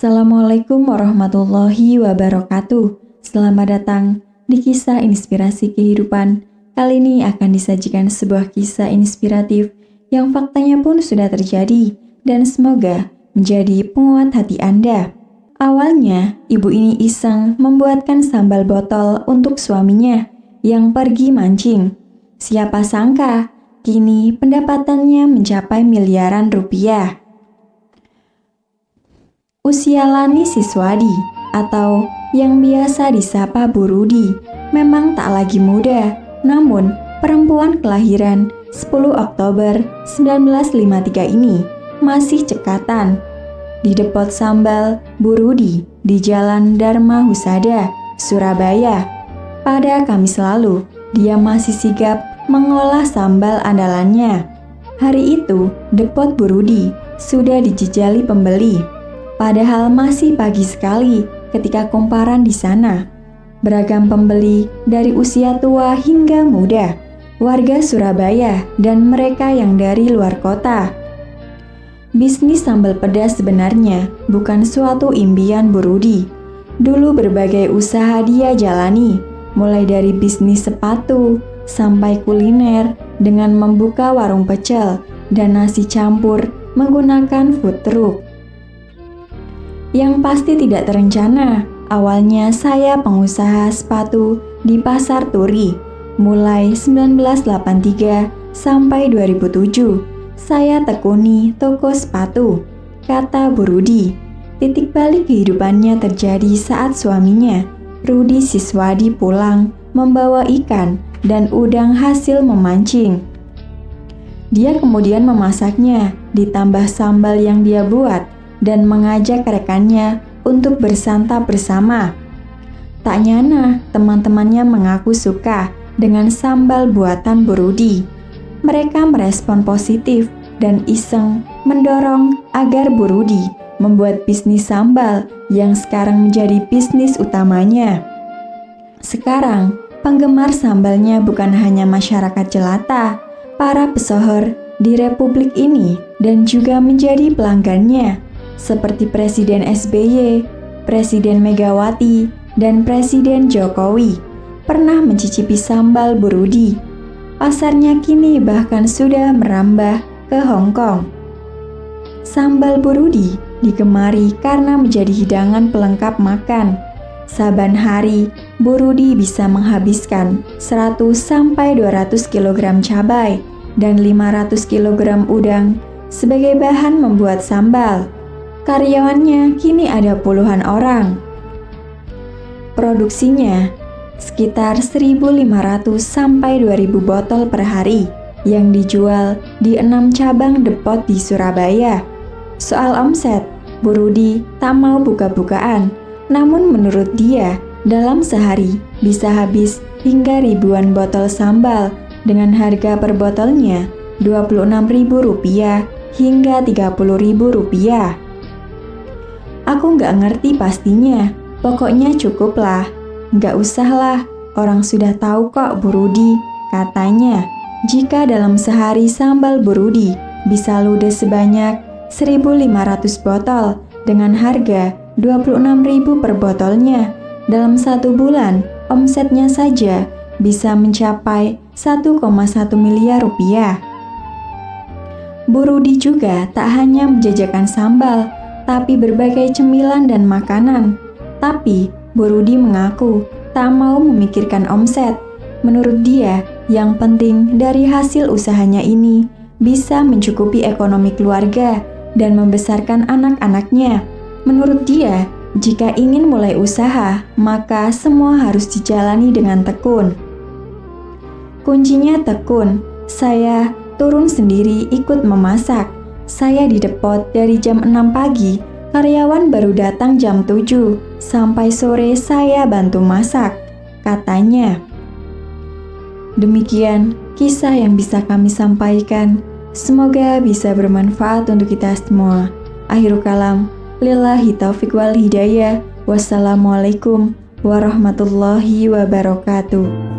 Assalamualaikum warahmatullahi wabarakatuh. Selamat datang di Kisah Inspirasi Kehidupan. Kali ini akan disajikan sebuah kisah inspiratif yang faktanya pun sudah terjadi dan semoga menjadi penguat hati Anda. Awalnya, ibu ini iseng membuatkan sambal botol untuk suaminya yang pergi mancing. Siapa sangka, kini pendapatannya mencapai miliaran rupiah. Usia Lani Siswadi atau yang biasa disapa Bu Rudi memang tak lagi muda, namun perempuan kelahiran 10 Oktober 1953 ini masih cekatan. Di depot sambal Bu Rudi di Jalan Dharma Husada, Surabaya. Pada Kamis lalu, dia masih sigap mengolah sambal andalannya. Hari itu, depot Bu Rudi sudah dijejali pembeli. Padahal masih pagi sekali ketika kumparan di sana. Beragam pembeli dari usia tua hingga muda, warga Surabaya dan mereka yang dari luar kota. Bisnis sambal pedas sebenarnya bukan suatu impian Bu Rudi. Dulu berbagai usaha dia jalani, mulai dari bisnis sepatu sampai kuliner dengan membuka warung pecel dan nasi campur menggunakan food truck. Yang pasti tidak terencana, awalnya saya pengusaha sepatu di Pasar Turi. Mulai 1983 sampai 2007, saya tekuni toko sepatu, kata Bu Rudi. Titik balik kehidupannya terjadi saat suaminya, Rudi Siswadi, pulang membawa ikan dan udang hasil memancing. Dia kemudian memasaknya, ditambah sambal yang dia buat, dan mengajak rekannya untuk bersantap bersama. Tak nyana, teman-temannya mengaku suka dengan sambal buatan Bu Rudi. Mereka merespon positif dan iseng mendorong agar Bu Rudi membuat bisnis sambal yang sekarang menjadi bisnis utamanya. Sekarang, penggemar sambalnya bukan hanya masyarakat jelata, para pesohor di Republik ini dan juga menjadi pelanggannya, seperti Presiden SBY, Presiden Megawati, dan Presiden Jokowi pernah mencicipi sambal Bu Rudi. Pasarnya kini bahkan sudah merambah ke Hong Kong. Sambal Bu Rudi digemari karena menjadi hidangan pelengkap makan. Saban hari, Bu Rudi bisa menghabiskan 100-200 kg cabai dan 500 kg udang sebagai bahan membuat sambal. Karyawannya kini ada puluhan orang. Produksinya sekitar 1.500 sampai 2.000 botol per hari yang dijual di 6 cabang depot di Surabaya. Soal omset, Bu Rudi tak mau buka-bukaan, namun menurut dia dalam sehari bisa habis hingga ribuan botol sambal dengan harga per botolnya Rp26.000 hingga Rp30.000. Aku nggak ngerti pastinya, pokoknya cukuplah. Nggak usahlah, orang sudah tahu kok Bu Rudi, katanya. Jika dalam sehari sambal Bu Rudi bisa ludes sebanyak 1.500 botol dengan harga Rp26.000 per botolnya, dalam 1 bulan omsetnya saja bisa mencapai 1,1 miliar rupiah. Bu Rudi juga tak hanya menjajakan sambal, tapi berbagai cemilan dan makanan. Tapi Bu Rudi mengaku tak mau memikirkan omset. Menurut dia, yang penting dari hasil usahanya ini bisa mencukupi ekonomi keluarga dan membesarkan anak-anaknya. Menurut dia, jika ingin mulai usaha, maka semua harus dijalani dengan tekun. Kuncinya tekun. Saya turun sendiri ikut memasak. Saya di depot dari jam 6 pagi, karyawan baru datang jam 7, sampai sore saya bantu masak, katanya. Demikian kisah yang bisa kami sampaikan. Semoga bisa bermanfaat untuk kita semua. Akhirul kalam, lillahi taufiq wal hidayah. Wassalamualaikum warahmatullahi wabarakatuh.